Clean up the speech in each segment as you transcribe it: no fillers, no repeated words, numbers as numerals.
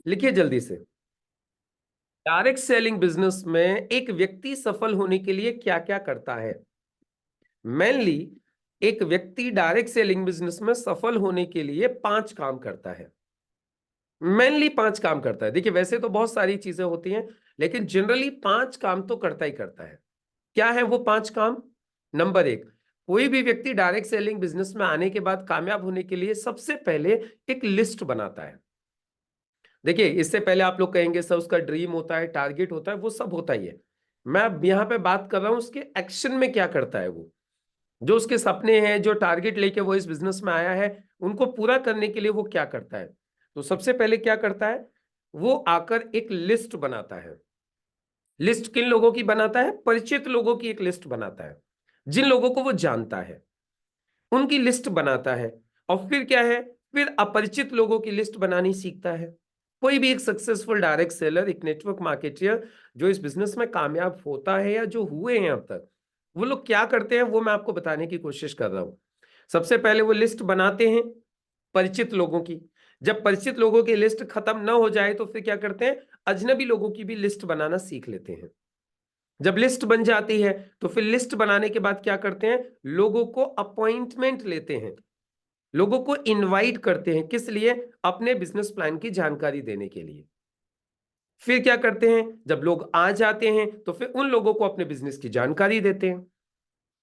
लिखिए जल्दी से। डायरेक्ट सेलिंग बिजनेस में एक व्यक्ति सफल होने के लिए क्या क्या करता है? मेनली एक व्यक्ति डायरेक्ट सेलिंग बिजनेस में सफल होने के लिए 5 काम करता है। मेनली 5 काम करता है। देखिए वैसे तो बहुत सारी चीजें होती हैं, लेकिन जनरली 5 काम तो करता ही करता है। क्या है वो 5 काम? नंबर 1, कोई भी व्यक्ति डायरेक्ट सेलिंग बिजनेस में आने के बाद कामयाब होने के लिए सबसे पहले एक लिस्ट बनाता है। देखिए इससे पहले आप लोग कहेंगे सर उसका ड्रीम होता है, टारगेट होता है, वो सब होता ही है। मैं अब यहां पे बात कर रहा हूं उसके एक्शन में क्या करता है वो। जो उसके सपने हैं, जो टारगेट लेके वो इस बिजनेस में आया है, उनको पूरा करने के लिए वो क्या करता है। तो सबसे पहले क्या करता है, वो आकर एक लिस्ट बनाता है। लिस्ट किन लोगों की बनाता है? परिचित लोगों की एक लिस्ट बनाता है, जिन लोगों को वो जानता है उनकी लिस्ट बनाता है। और फिर क्या है, फिर अपरिचित लोगों की लिस्ट बनानी सीखता है। कोई भी एक सक्सेसफुल डायरेक्ट सेलर, एक नेटवर्क मार्केटर जो इस बिजनेस में कामयाब होता है या जो हुए हैं अब तक, वो लोग क्या करते हैं वो मैं आपको बताने की कोशिश कर रहा हूं। सबसे पहले वो लिस्ट बनाते हैं परिचित लोगों की। जब परिचित लोगों की लिस्ट खत्म ना हो जाए तो फिर क्या करते हैं, अजनबी लोगों की भी लिस्ट बनाना सीख लेते हैं। जब लिस्ट बन जाती है तो फिर लिस्ट बनाने के बाद क्या करते हैं, लोगों को अपॉइंटमेंट लेते हैं, लोगों को इनवाइट करते हैं। किस लिए? अपने बिजनेस प्लान की जानकारी देने के लिए। फिर क्या करते हैं, जब लोग आ जाते हैं तो फिर उन लोगों को अपने बिजनेस की जानकारी देते हैं।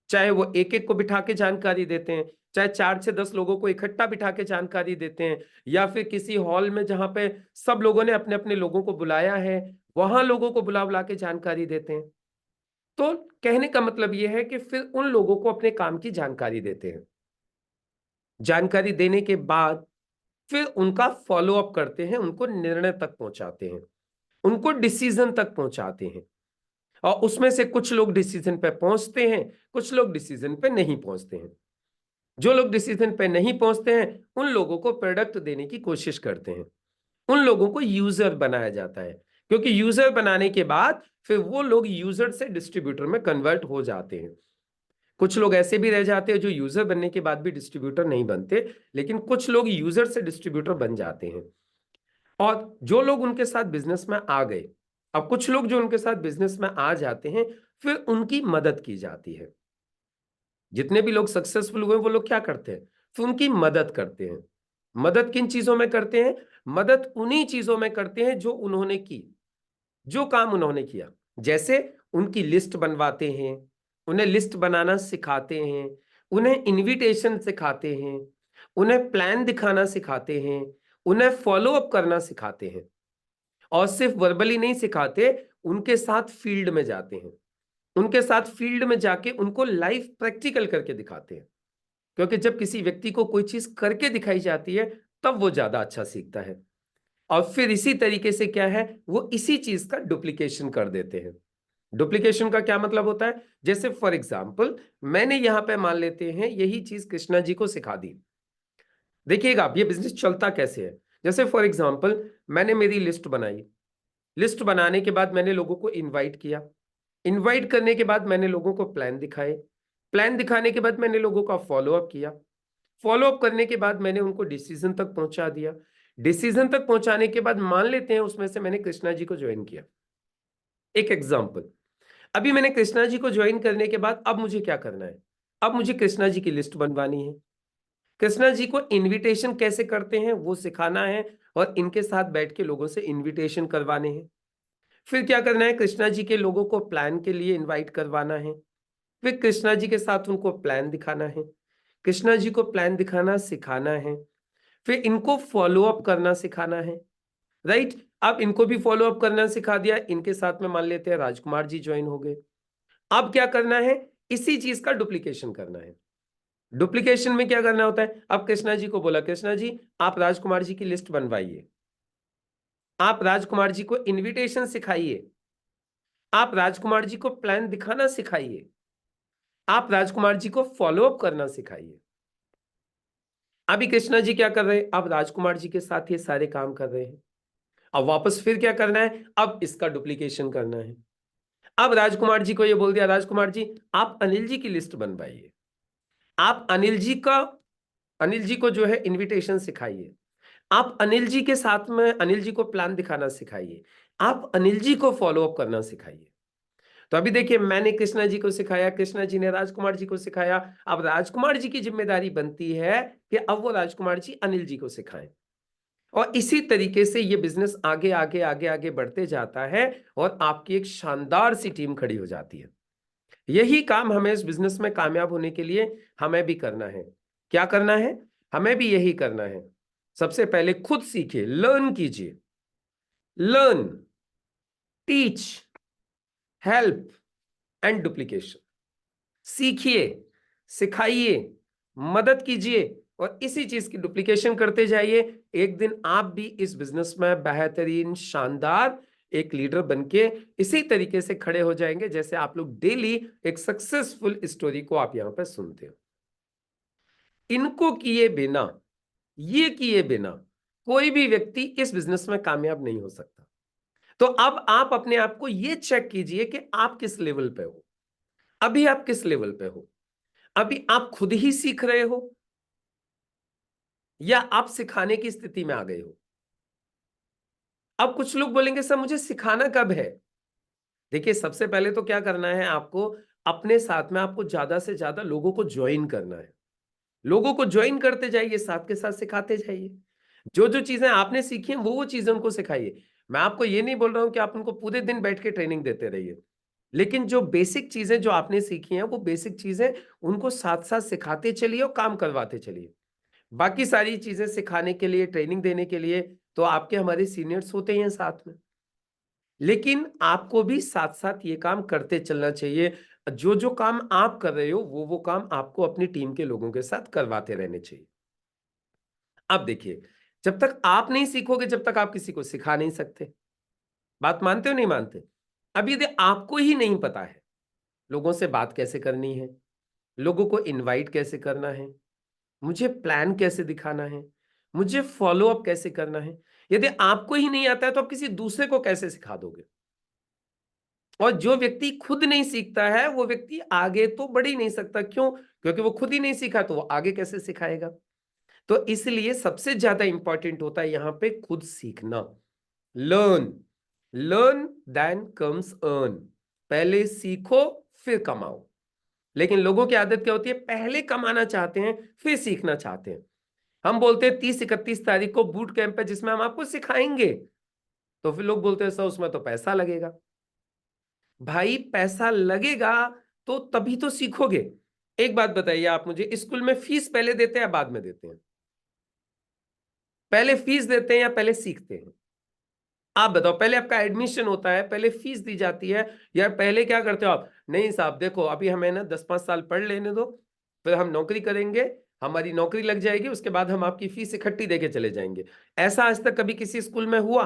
चाहे वो एक एक को बिठा के जानकारी देते हैं, चाहे 4 से 10 लोगों को इकट्ठा बिठा के जानकारी देते हैं, या फिर किसी हॉल में जहां पे सब लोगों ने अपने अपने लोगों को बुलाया है, वहां लोगों को बुला बुला के जानकारी देते हैं। तो कहने का मतलब यह है कि फिर उन लोगों को अपने काम की जानकारी देते हैं। जानकारी देने के बाद फिर उनका फॉलो अप करते हैं, उनको निर्णय तक पहुंचाते हैं, उनको डिसीजन तक पहुंचाते हैं। और उसमें से कुछ लोग डिसीजन पे पहुंचते हैं, कुछ लोग डिसीजन पे नहीं पहुंचते हैं। जो लोग डिसीजन पे नहीं पहुंचते हैं उन लोगों को प्रोडक्ट देने की कोशिश करते हैं, उन लोगों को यूजर बनाया जाता है। क्योंकि यूजर बनाने के बाद फिर वो लोग यूजर से डिस्ट्रीब्यूटर में कन्वर्ट हो जाते हैं। कुछ लोग ऐसे भी रह जाते हैं जो यूजर बनने के बाद भी डिस्ट्रीब्यूटर नहीं बनते, लेकिन कुछ लोग यूजर से डिस्ट्रीब्यूटर बन जाते हैं। और जो लोग उनके साथ बिजनेस में आ गए, अब कुछ लोग जो उनके साथ बिजनेस में आ जाते हैं फिर उनकी मदद की जाती है। जितने भी लोग सक्सेसफुल हुए वो लोग क्या करते हैं, फिर उनकी मदद करते हैं। मदद किन चीजों में करते हैं? मदद उन्हीं चीजों में करते हैं जो उन्होंने की, जो काम उन्होंने किया। जैसे उनकी लिस्ट बनवाते हैं, उन्हें लिस्ट बनाना सिखाते हैं, उन्हें इनविटेशन सिखाते हैं, उन्हें प्लान दिखाना सिखाते हैं, उन्हें फॉलो अप करना सिखाते हैं। और सिर्फ वर्बली नहीं सिखाते, उनके साथ फील्ड में जाते हैं, उनके साथ फील्ड में जाके उनको लाइव प्रैक्टिकल करके दिखाते हैं। क्योंकि जब किसी व्यक्ति को कोई चीज करके दिखाई जाती है तब वो ज्यादा अच्छा सीखता है। और फिर इसी तरीके से क्या है, वो इसी चीज का डुप्लीकेशन कर देते हैं। डुप्लीकेशन का क्या मतलब होता है? जैसे फॉर एग्जाम्पल मैंने यहां पे मान लेते हैं यही चीज कृष्णा जी को सिखा दी। देखिएगा आप ये बिजनेस चलता कैसे है। जैसे फॉर एग्जाम्पल मैंने मेरी लिस्ट बनाई, लिस्ट बनाने के बाद मैंने लोगों को इनवाइट किया, इनवाइट करने के बाद मैंने लोगों को प्लान दिखाए, प्लान दिखाने के बाद मैंने लोगों का फॉलो अप किया, फॉलो अप करने के बाद मैंने उनको डिसीजन तक पहुंचा दिया, डिसीजन तक पहुंचाने के बाद मान लेते हैं उसमें से मैंने कृष्णा जी को ज्वाइन किया। एक एग्जांपल, अभी मैंने कृष्णा जी को ज्वाइन करने के बाद अब मुझे क्या करना है, अब मुझे कृष्णा जी की लिस्ट बनवानी है, कृष्णा जी को इनविटेशन कैसे करते हैं वो सिखाना है, और इनके साथ बैठ के लोगों से इनविटेशन करवाने हैं। फिर क्या करना है, कृष्णा जी के लोगों को प्लान के लिए इनवाइट करवाना है, फिर कृष्णा जी के साथ उनको प्लान दिखाना है, कृष्णा जी को प्लान दिखाना सिखाना है, फिर इनको फॉलो अप करना सिखाना है। राइट, अब इनको भी फॉलो अप करना सिखा दिया, इनके साथ में मान लेते हैं राजकुमार जी ज्वाइन हो गए। अब क्या करना है, इसी चीज का डुप्लीकेशन करना है। डुप्लीकेशन में क्या करना होता है, अब कृष्णा जी को बोला कृष्णा जी आप राजकुमार जी की लिस्ट बनवाइए, आप राजकुमार जी को इनविटेशन सिखाइए, आप राजकुमार जी को प्लान दिखाना सिखाइए, आप राजकुमार जी को फॉलो अप करना सिखाइए। अभी कृष्णा जी क्या कर रहे हैं, अब राजकुमार जी के साथ ये सारे काम कर रहे हैं। अब वापस फिर क्या करना है, अब इसका डुप्लीकेशन करना है। अब राजकुमार जी को ये बोल दिया राजकुमार जी आप अनिल जी की लिस्ट बनवाइए, आप अनिल जी को जो है इनविटेशन सिखाइए, आप अनिल जी के साथ में अनिल जी को प्लान दिखाना सिखाइए, आप अनिल जी को फॉलो अप करना सिखाइए। तो अभी देखिए, मैंने कृष्णा जी को सिखाया, कृष्णा जी ने राजकुमार जी को सिखाया, अब राजकुमार जी की जिम्मेदारी बनती है कि अब वो राजकुमार जी अनिल जी को सिखाएं। और इसी तरीके से ये बिजनेस आगे आगे आगे आगे बढ़ते जाता है और आपकी एक शानदार सी टीम खड़ी हो जाती है। यही काम हमें इस बिजनेस में कामयाब होने के लिए हमें भी करना है। क्या करना है? हमें भी यही करना है। सबसे पहले खुद सीखिए, लर्न कीजिए, learn, teach, help and duplication. सीखिए, सिखाइए, मदद कीजिए और इसी चीज की डुप्लीकेशन करते जाइए। एक दिन आप भी इस बिजनेस में बेहतरीन शानदार एक लीडर बनके इसी तरीके से खड़े हो जाएंगे जैसे आप लोग डेली एक सक्सेसफुल स्टोरी को आप यहां पर सुनते हो। इनको किए बिना, ये किए बिना कोई भी व्यक्ति इस बिजनेस में कामयाब नहीं हो सकता। तो अब आप अपने आप को ये चेक कीजिए कि आप किस लेवल पे हो। अभी आप किस लेवल पे हो? अभी आप खुद ही सीख रहे हो या आप सिखाने की स्थिति में आ गए हो? अब कुछ लोग बोलेंगे सर मुझे सिखाना कब है? देखिए, सबसे पहले तो क्या करना है आपको, अपने साथ में आपको ज्यादा से ज्यादा लोगों को ज्वाइन करना है। लोगों को ज्वाइन करते जाइए, साथ के साथ सिखाते जाइए। जो जो चीजें आपने सीखी हैं वो चीजें उनको सिखाइए। मैं आपको ये नहीं बोल रहा हूं कि आप उनको पूरे दिन बैठ के ट्रेनिंग देते रहिए, लेकिन जो बेसिक चीजें जो आपने सीखी हैं वो बेसिक चीजें उनको साथ साथ सिखाते चलिए और काम करवाते चलिए। बाकी सारी चीजें सिखाने के लिए, ट्रेनिंग देने के लिए तो आपके हमारे सीनियर्स होते ही हैं साथ में, लेकिन आपको भी साथ साथ ये काम करते चलना चाहिए। जो जो काम आप कर रहे हो वो काम आपको अपनी टीम के लोगों के साथ करवाते रहने चाहिए। अब देखिए, जब तक आप नहीं सीखोगे जब तक आप किसी को सिखा नहीं सकते। बात मानते हो नहीं मानते? अब यदि आपको ही नहीं पता है लोगों से बात कैसे करनी है, लोगों को इनवाइट कैसे करना है, मुझे प्लान कैसे दिखाना है, मुझे फॉलो अप कैसे करना है, यदि आपको ही नहीं आता है तो आप किसी दूसरे को कैसे सिखा दोगे? और जो व्यक्ति खुद नहीं सीखता है वो व्यक्ति आगे तो बढ़ ही नहीं सकता। क्यों? क्योंकि वो खुद ही नहीं सीखा तो वो आगे कैसे सिखाएगा? तो इसलिए सबसे ज्यादा इंपॉर्टेंट होता है यहां पे खुद सीखना। Learn, learn then comes earn. पहले सीखो फिर कमाओ। लेकिन लोगों की आदत क्या होती है, पहले कमाना चाहते हैं फिर सीखना चाहते हैं। हम बोलते हैं 30-31 तारीख को बूट कैंप है जिसमें हम आपको सिखाएंगे, तो फिर लोग बोलते हैं सर उसमें तो पैसा लगेगा। भाई पैसा लगेगा तो तभी तो सीखोगे। एक बात बताइए आप मुझे, स्कूल में फीस पहले देते हैं या बाद में देते हैं? पहले फीस देते हैं या पहले सीखते हैं? आप बताओ, पहले आपका एडमिशन होता है, पहले फीस दी जाती है, या पहले क्या करते हो आप, नहीं साहब देखो अभी हमें ना 10-5 साल पढ़ लेने दो, फिर हम नौकरी करेंगे, हमारी नौकरी लग जाएगी, उसके बाद हम आपकी फीस इकट्ठी देके चले जाएंगे। ऐसा आज तक कभी किसी स्कूल में हुआ?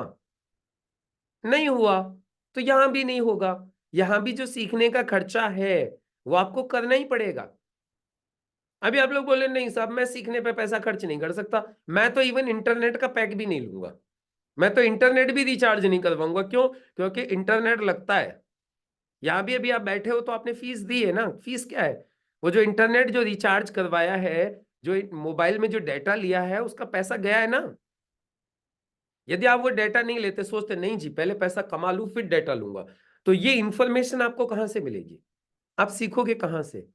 नहीं हुआ। तो यहां भी नहीं होगा। यहां भी जो सीखने का खर्चा है वो आपको करना ही पड़ेगा। अभी आप लोग बोले नहीं साहब मैं सीखने पे पैसा खर्च नहीं कर सकता, मैं तो इवन इंटरनेट का पैक भी नहीं लूंगा, मैं तो इंटरनेट भी रिचार्ज नहीं करवाऊंगा। क्यों? क्योंकि इंटरनेट लगता है। यहां भी अभी आप बैठे हो तो आपने फीस दी है ना। फीस क्या है? वो जो इंटरनेट जो रिचार्ज करवाया है, जो मोबाइल में जो डेटा लिया है उसका पैसा गया है ना। यदि आप वो डेटा नहीं लेते, सोचते नहीं जी पहले पैसा कमा लूं फिर डेटा लूंगा, तो ये इंफॉर्मेशन आपको कहां से मिलेगी? आप सीखोगे कहां से?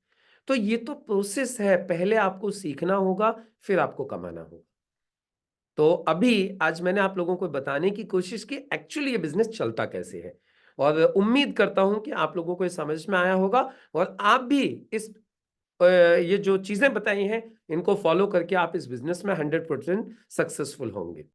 तो ये तो प्रोसेस है, पहले आपको सीखना होगा फिर आपको कमाना होगा। तो अभी आज मैंने आप लोगों को बताने की कोशिश की एक्चुअली ये बिजनेस चलता कैसे है, और उम्मीद करता हूं कि आप लोगों को ये समझ में आया होगा और आप भी इस ये जो चीजें बताई हैं इनको फॉलो करके आप इस बिजनेस में 100% सक्सेसफुल होंगे।